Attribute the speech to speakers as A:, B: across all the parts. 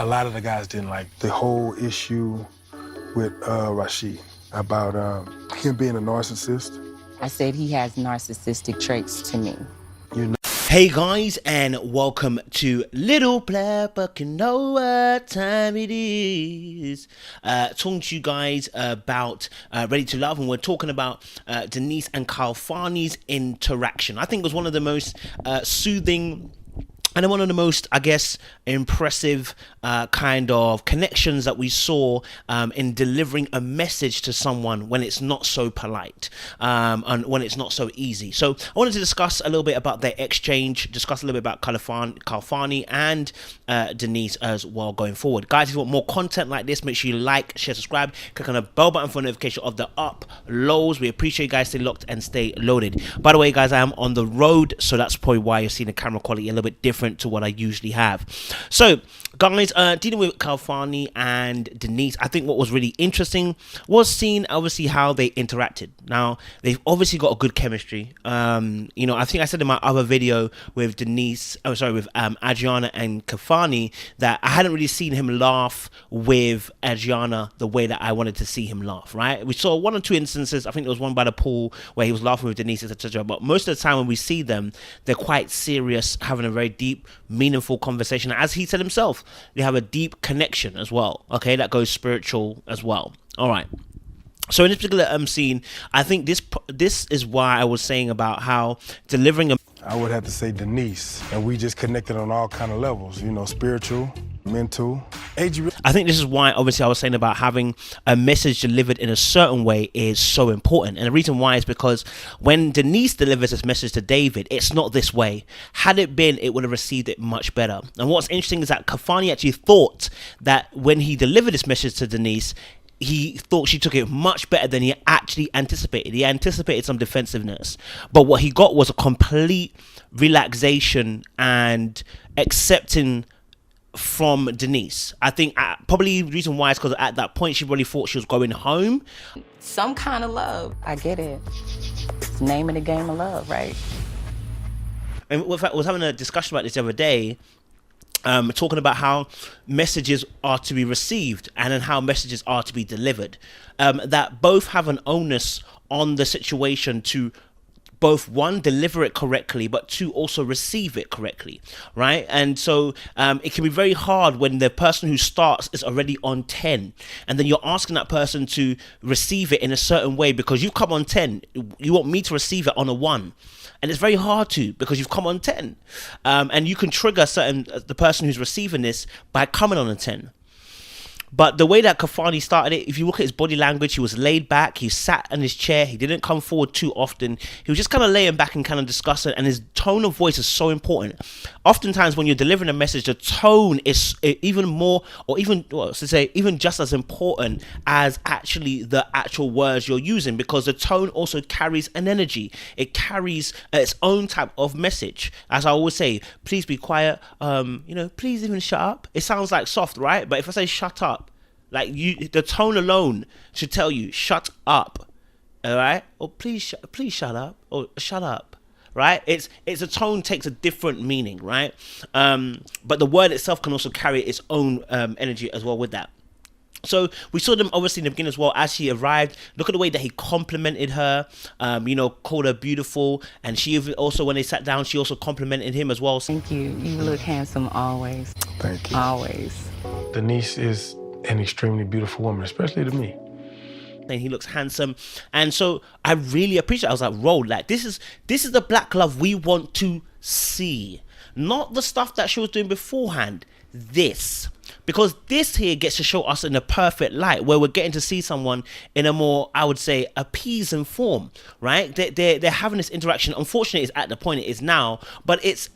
A: a lot of the guys didn't like the whole issue with Rashid about him being a narcissist.
B: I said he has narcissistic traits to me.
A: You know.
C: Hey guys, and welcome to Little Black Buck. You know what time it is. Talking to you guys about Ready to Love, and we're talking about Denice and Khafani's interaction. I think it was one of the most soothing and one of the most, I guess, impressive kind of connections that we saw in delivering a message to someone when it's not so polite and when it's not so easy. So I wanted to discuss a little bit about their exchange, discuss a little bit about Khafani and Denice as well going forward. Guys, if you want more content like this, make sure you like, share, subscribe, click on the bell button for notification of the uploads. We appreciate you guys. Stay locked and stay loaded. By the way, guys, I am on the road, so that's probably why you're seeing the camera quality a little bit different to what I usually have. So guys, dealing with Khafani and Denice, I think what was really interesting was seeing obviously how they interacted. Now they've obviously got a good chemistry. You know, I think I said in my other video with with Adriana and Khafani that I hadn't really seen him laugh with Adriana the way that I wanted to see him laugh, right? We saw one or two instances. I think there was one by the pool where he was laughing with Denice, etc. But most of the time when we see them, they're quite serious, having a very deep, meaningful conversation. As he said himself, they have a deep connection as well, okay, that goes spiritual as well. All right, so in this particular scene, I think this is why I was saying about how delivering a,
A: I would have to say Denice, and we just connected on all kind of levels, you know, spiritual, mental.
C: I think this is why obviously I was saying about having a message delivered in a certain way is so important. And the reason why is because when Denice delivers this message to David, it's not this way. Had it been, it would have received it much better. And what's interesting is that Khafani actually thought that when he delivered this message to Denice, he thought she took it much better than he actually anticipated. He anticipated some defensiveness, but what he got was a complete relaxation and accepting from Denice. I think probably the reason why is because at that point she really thought she was going home.
B: Some kind of love. I get it. It's the name of the game of love, right?
C: And in fact, I was having a discussion about this the other day, talking about how messages are to be received and then how messages are to be delivered. That both have an onus on the situation to both, one, deliver it correctly, but two, also receive it correctly, right? And so it can be very hard when the person who starts is already on 10, and then you're asking that person to receive it in a certain way because you've come on 10. You want me to receive it on a 1. And it's very hard to, because you've come on 10. And you can trigger the person who's receiving this by coming on a 10. But the way that Khafani started it, if you look at his body language, he was laid back, he sat in his chair, he didn't come forward too often. He was just kind of laying back and kind of discussing, and his tone of voice is so important. Oftentimes when you're delivering a message, the tone is even more, or even, well, to say, even just as important as actually the actual words you're using, because the tone also carries an energy. It carries its own type of message. As I always say, please be quiet, you know, please even shut up. It sounds like soft, right? But if I say shut up, like the tone alone should tell you shut up, all right? Or please shut up, or shut up, right? It's a tone takes a different meaning, right? But the word itself can also carry its own energy as well with that. So we saw them obviously in the beginning as well. As she arrived, look at the way that he complimented her, you know, called her beautiful, and she also, when they sat down, she also complimented him as well.
B: Thank you. You look handsome always.
A: Thank you.
B: Always.
A: Denice is an extremely beautiful woman, especially to me.
C: And he looks handsome, and so I really appreciate it. I was like, "Roll, like this is the black love we want to see, not the stuff that she was doing beforehand. This, because this here gets to show us in a perfect light, where we're getting to see someone in a more, I would say, appeasing form, right? They're having this interaction. Unfortunately, it's at the point it is now, but it's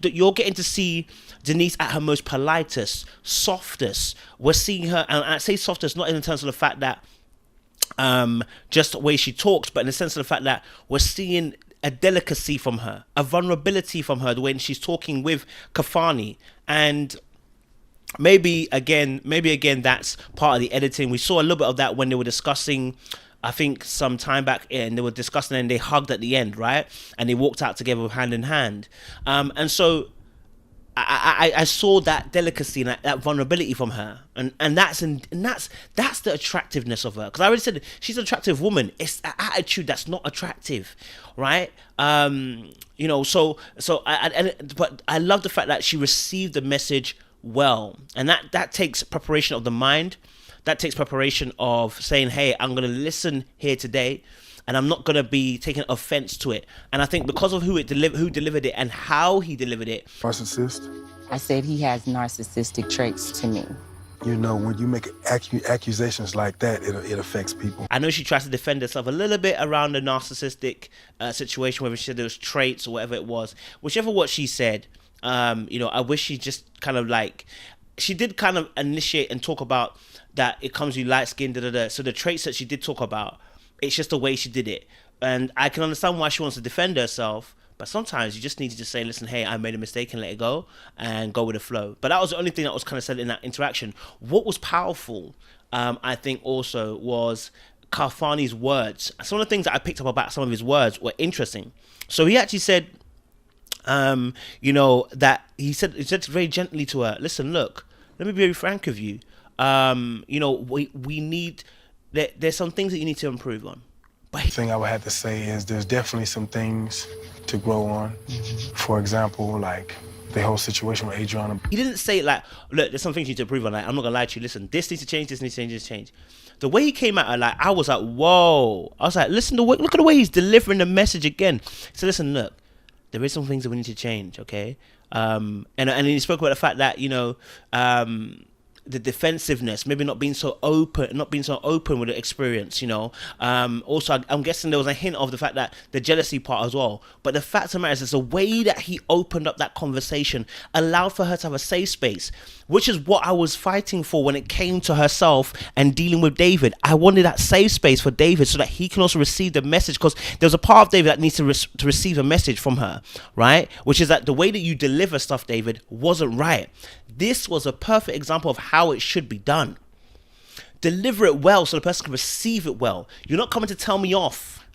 C: you're getting to see Denice at her most politest, softest. We're seeing her, and I say softest not in terms of the fact that just the way she talks, but in the sense of the fact that we're seeing a delicacy from her, a vulnerability from her, the way she's talking with Khafani. And maybe again that's part of the editing. We saw a little bit of that when they were discussing, I think some time back, and they were discussing and they hugged at the end, right? And they walked out together hand in hand. And so I saw that delicacy and that vulnerability from her, and that's the attractiveness of her. Because I already said she's an attractive woman. It's an attitude that's not attractive, right? You know, but I love the fact that she received the message well, and that takes preparation of the mind. That takes preparation of saying, hey, I'm going to listen here today, and I'm not going to be taking offense to it. And I think because of who delivered it and how he delivered it.
A: Narcissist?
B: I said he has narcissistic traits to me.
A: You know, when you make accusations like that, it affects people.
C: I know she tries to defend herself a little bit around the narcissistic situation, whether she said those traits or whatever it was. Whichever what she said, you know, I wish she just kind of like... She did kind of initiate and talk about that it comes with light skin, So the traits that she did talk about, it's just the way she did it. And I can understand why she wants to defend herself, but sometimes you just need to just say, listen, hey, I made a mistake, and let it go and go with the flow. But that was the only thing that was kind of said in that interaction. What was powerful, I think also, was Khafani's words. Some of the things that I picked up about some of his words were interesting. So he actually said, you know, that he said very gently to her, listen, look, let me be very frank with you. You know, we need, there's some things that you need to improve on. But
A: The thing I would have to say is there's definitely some things to grow on. For example, like the whole situation with Adriana.
C: he didn't say it like, look, there's some things you need to improve on. Like, I'm not gonna lie to you. Listen, this needs to change. This needs to change. This change. The way he came at her, like, I was like, whoa. I was like, listen, look at the way he's delivering the message again. So listen, look, there is some things that we need to change, okay? And he spoke about the fact that, you know, the defensiveness, maybe not being so open with the experience, you know. Also, I'm guessing there was a hint of the fact that the jealousy part as well. But the fact of the matter is the way that he opened up that conversation allowed for her to have a safe space, which is what I was fighting for when it came to herself and dealing with David. I wanted that safe space for David so that he can also receive the message, because there's a part of David that needs to receive a message from her, right? Which is that the way that you deliver stuff, David, wasn't right. This was a perfect example of how it should be done. Deliver it well so the person can receive it well. You're not coming to tell me off.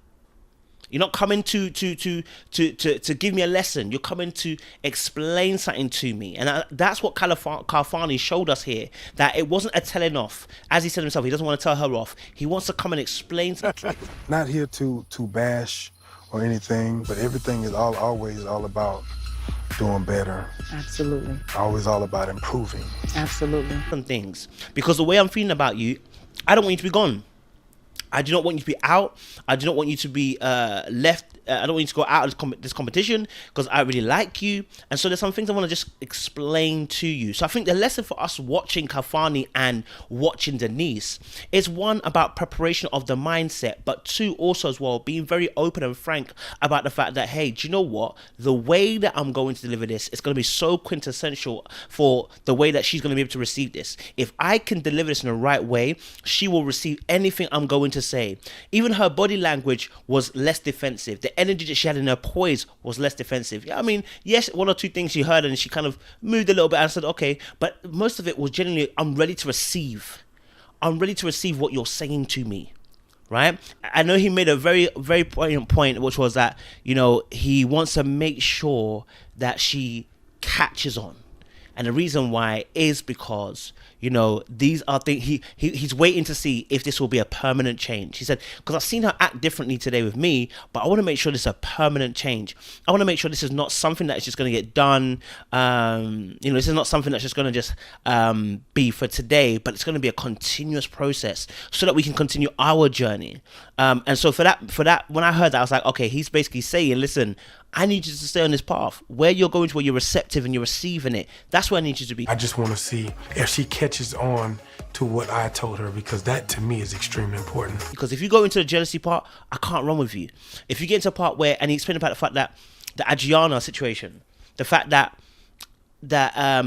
C: You're not coming to give me a lesson. You're coming to explain something to me. And that's what Khafani showed us here. That it wasn't a telling off. As he said himself, he doesn't want to tell her off. He wants to come and explain something.
A: Not here to bash or anything, but everything is always all about doing better.
B: Absolutely.
A: Always all about improving.
B: Absolutely.
C: Some things. Because the way I'm feeling about you, I don't want you to be gone. I do not want you to be out. I do not want you to be left. I don't want you to go out of this competition, because I really like you. And so there's some things I want to just explain to you. So I think the lesson for us watching Khafani and watching Denice is, one, about preparation of the mindset, but two, also as well, being very open and frank about the fact that, hey, do you know what? The way that I'm going to deliver this is going to be so quintessential for the way that she's going to be able to receive this. If I can deliver this in the right way, she will receive anything I'm going to say. Even her body language was less defensive. The energy that she had in her poise was less defensive. Yeah, I mean, yes, one or two things she heard and she kind of moved a little bit and said, okay, but most of it was genuinely, I'm ready to receive. I'm ready to receive what you're saying to me, right? I know he made a very, very poignant point, which was that, you know, he wants to make sure that she catches on. And the reason why is because, you know, these are things he's waiting to see if this will be a permanent change. He said, because I've seen her act differently today with me, but I want to make sure this is a permanent change. I want to make sure this is not something that is just going to get done. You know, this is not something that's just going to just be for today, but it's going to be a continuous process so that we can continue our journey. And so for that, when I heard that, I was like, okay, he's basically saying, listen, I need you to stay on this path where you're going to, where you're receptive and you're receiving it. That's where I need you to be.
A: I just want to see if she catches on to what I told her, because that to me is extremely important.
C: Because if you go into the jealousy part, I can't run with you. If you get into a part where, and he explained about the fact that the Adriana situation, the fact that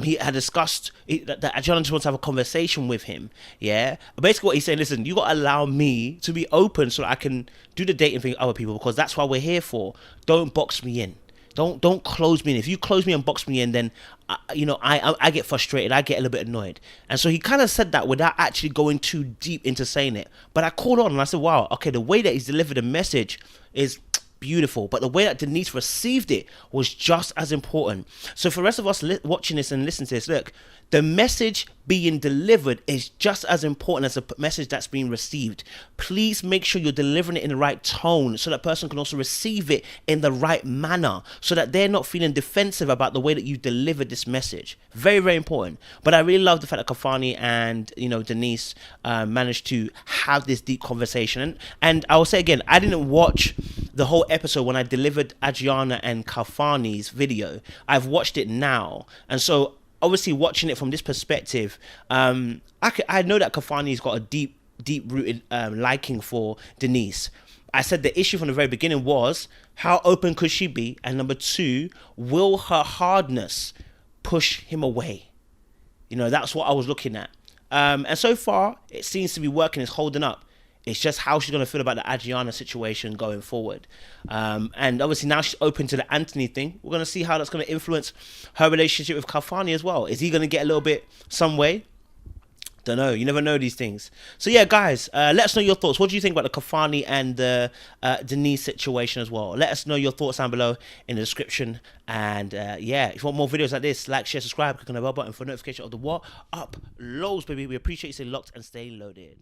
C: he had discussed that Adriana just wants to have a conversation with him, yeah. But basically, what he's saying, listen, you got to allow me to be open so that I can do the dating thing with other people, because that's what we're here for. Don't box me in. Don't close me in. If you close me and box me in, then I get frustrated. I get a little bit annoyed. And so he kind of said that without actually going too deep into saying it. But I called on and I said, wow, okay, the way that he's delivered the message is beautiful, but the way that Denice received it was just as important. So for the rest of us watching this and listening to this, look, the message being delivered is just as important as the message that's being received. Please make sure you're delivering it in the right tone so that person can also receive it in the right manner, so that they're not feeling defensive about the way that you delivered this message. Very, very important. But I really love the fact that Khafani and Denice managed to have this deep conversation. And I will say again, I didn't watch the whole episode when I delivered Adriana and Khafani's video. I've watched it now, and so obviously watching it from this perspective, I know that Khafani's got a deep-rooted liking for Denice. I said the issue from the very beginning was, how open could she be? And number two, will her hardness push him away? That's what I was looking at. And so far, it seems to be working. It's holding up. It's just how she's going to feel about the Adriana situation going forward. And obviously now she's open to the Anthony thing. We're going to see how that's going to influence her relationship with Khafani as well. Is he going to get a little bit some way? Don't know. You never know these things. So yeah, guys, let us know your thoughts. What do you think about the Khafani and the Denice situation as well? Let us know your thoughts down below in the description. And yeah, if you want more videos like this, like, share, subscribe, click on the bell button for notification of the what uploads, baby. We appreciate you. Stay locked and stay loaded.